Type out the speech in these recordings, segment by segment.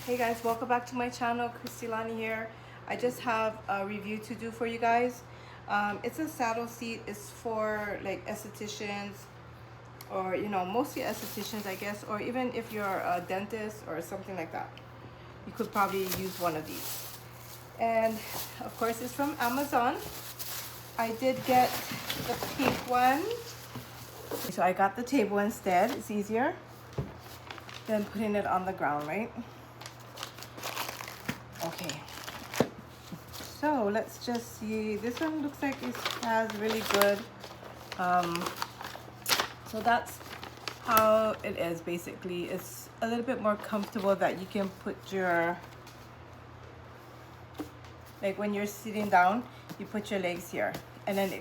Hey guys, welcome back to my channel. Christilani here. I just have a review to do for you guys. It's a saddle seat. It's for like estheticians, or mostly estheticians I guess, or even if you're a dentist or something like that, you could probably use one of these. And of course it's from Amazon. I did get the pink one, so I got the table instead. It's easier than putting it on the ground, right? Okay, so let's just see. This one looks like it has really good, so that's how it is. Basically, it's a little bit more comfortable that you can put your, like when you're sitting down, you put your legs here, and then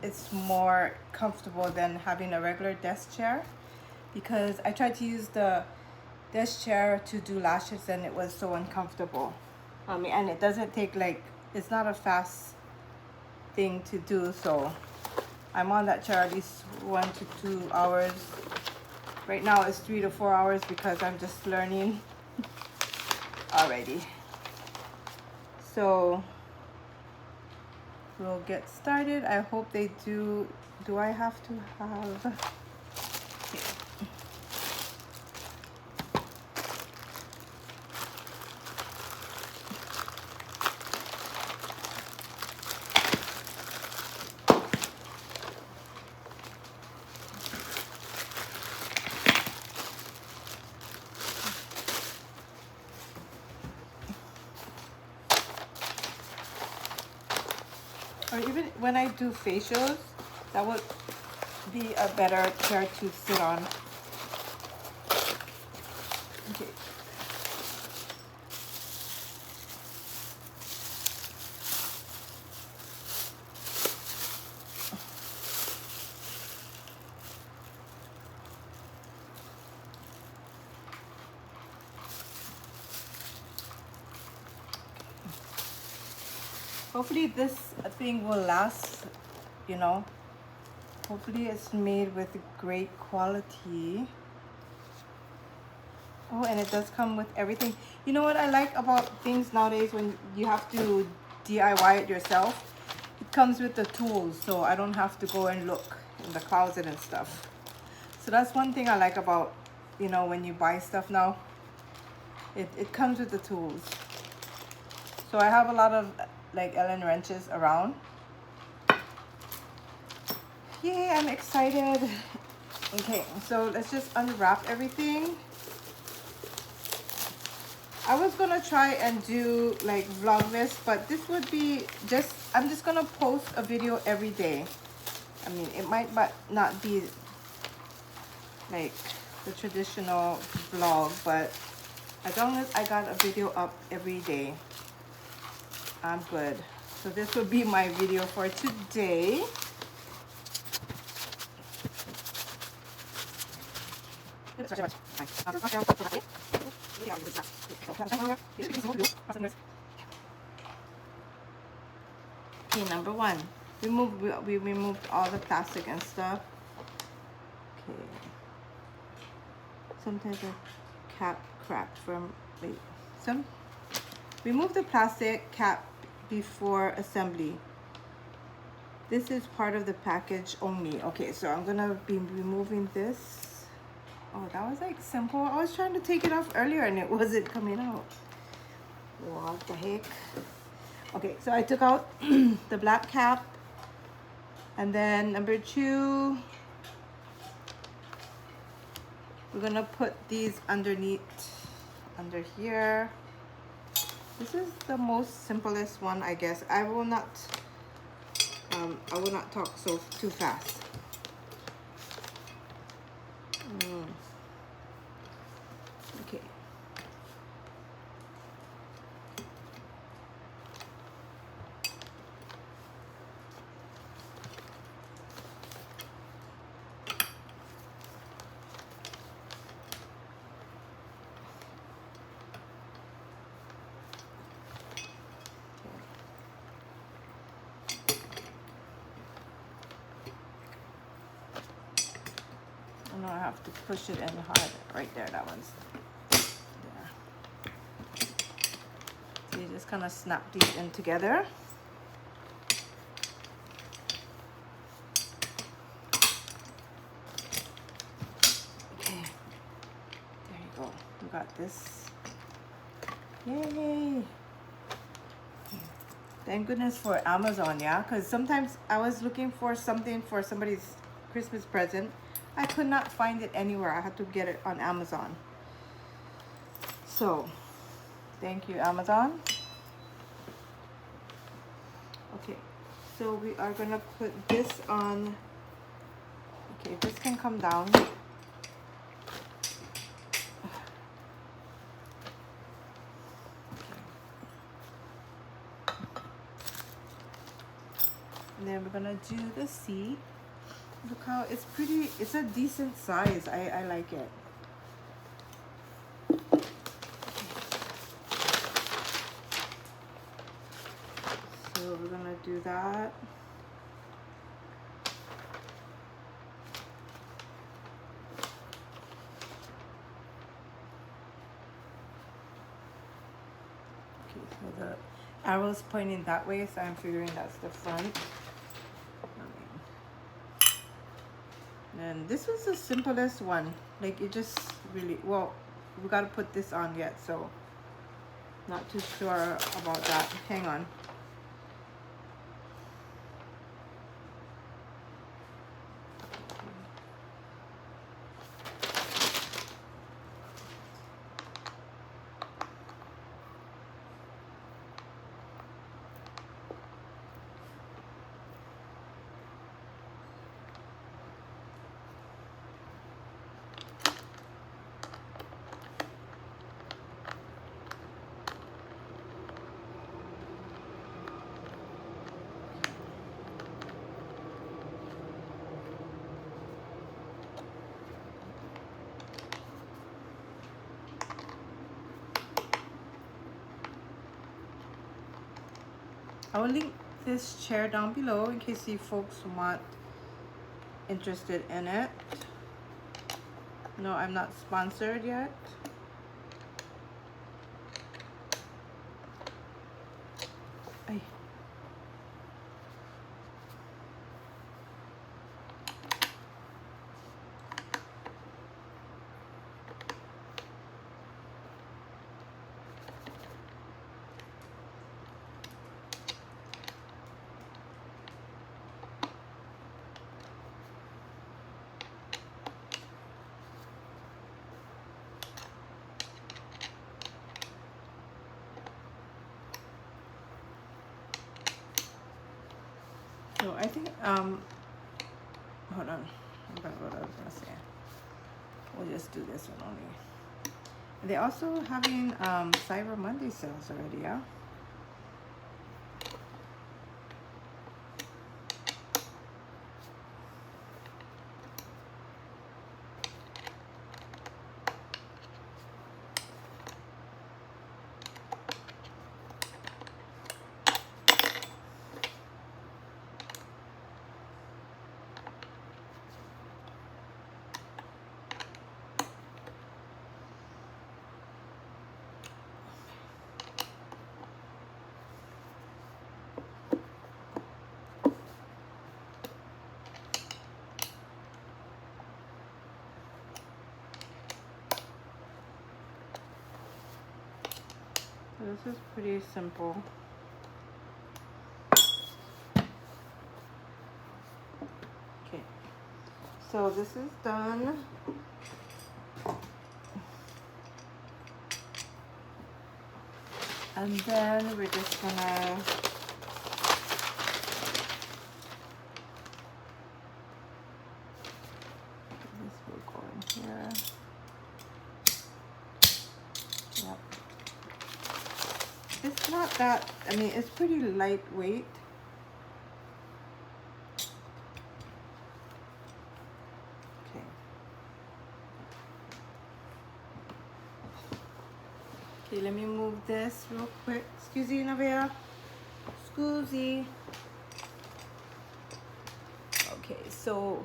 it's more comfortable than having a regular desk chair, because I tried to use the desk chair to do lashes and it was so uncomfortable. And it doesn't take, like, it's not a fast thing to do, so I'm on that chair at least 1 to 2 hours. Right now it's 3 to 4 hours because I'm just learning already. So we'll get started. I hope they do. Do I have to have? Or even when I do facials, that would be a better chair to sit on. Okay. Hopefully this thing will last, you know. Hopefully it's made with great quality. Oh, and it does come with everything. You know what I like about things nowadays when you have to DIY it yourself? It comes with the tools, so I don't have to go and look in the closet and stuff. So that's one thing I like about, when you buy stuff now. It comes with the tools. So I have a lot of like Allen wrenches around. Yay, I'm excited. Okay, so let's just unwrap everything. I was gonna try and do like Vlogmas, but this would be I'm just gonna post a video every day. I mean, it might not be like the traditional vlog, but as long as I got a video up every day, I'm good. So this will be my video for today. Okay, number one, we removed all the plastic and stuff. Okay, sometimes a cap cracked from, remove the plastic cap before assembly. This is part of the package only. Okay, so I'm gonna be removing this. Oh, that was like simple. I was trying to take it off earlier and it wasn't coming out. What the heck? Okay, so I took out the black cap, and then number two, we're gonna put these under here. This is the most simplest one, I guess. I will not talk too fast. Okay. I have to push it in hard right there. That one's there. Just kind of snap these in together. Okay, there you go. We got this. Yay! Thank goodness for Amazon, yeah? Because sometimes I was looking for something for somebody's Christmas present. I could not find it anywhere. I had to get it on Amazon. So, thank you, Amazon. Okay, so we are gonna put this on. Okay, this can come down. And then we're gonna do the seat. Look how it's pretty. It's a decent size. I like it. So we're gonna do that. Okay, so the arrow's pointing that way, so I'm figuring that's the front. And this was the simplest one. Like it just really, well, we gotta put this on yet, so not too sure about that. Hang on. I will link this chair down below in case you folks want interested in it. No, I'm not sponsored yet. Ay. So I think, hold on, I forgot what I was gonna say. We'll just do this one only. They're also having Cyber Monday sales already, yeah? So this is pretty simple. Okay, so this is done. And then we're just gonna this will go in here. Yep. It's not that, I mean, it's pretty lightweight. Okay. Okay, let me move this real quick. Excusey, Navia. Excusey. Okay, so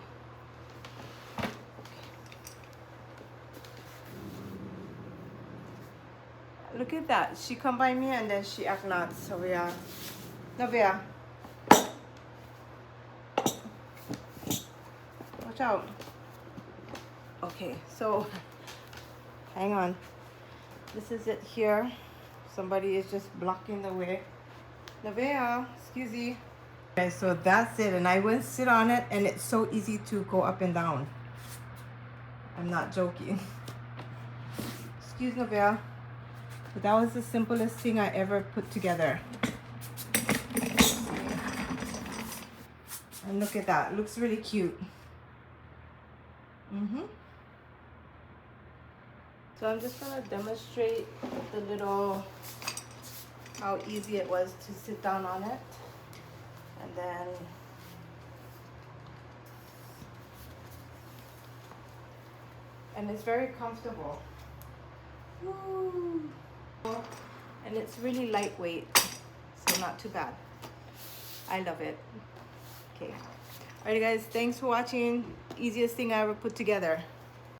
Look at that. She come by me and then she act nuts. So yeah. Navia. Watch out. Okay, so hang on. This is it here. Somebody is just blocking the way. Navia, excuse me. Okay, so that's it. And I went sit on it and it's so easy to go up and down. I'm not joking. Excuse Navia. But that was the simplest thing I ever put together. And look at that. It looks really cute. So I'm just gonna demonstrate the little, how easy it was to sit down on it. And then it's very comfortable. Woo. And it's really lightweight, so not too bad. I love it. Okay. Alright guys, thanks for watching. Easiest thing I ever put together.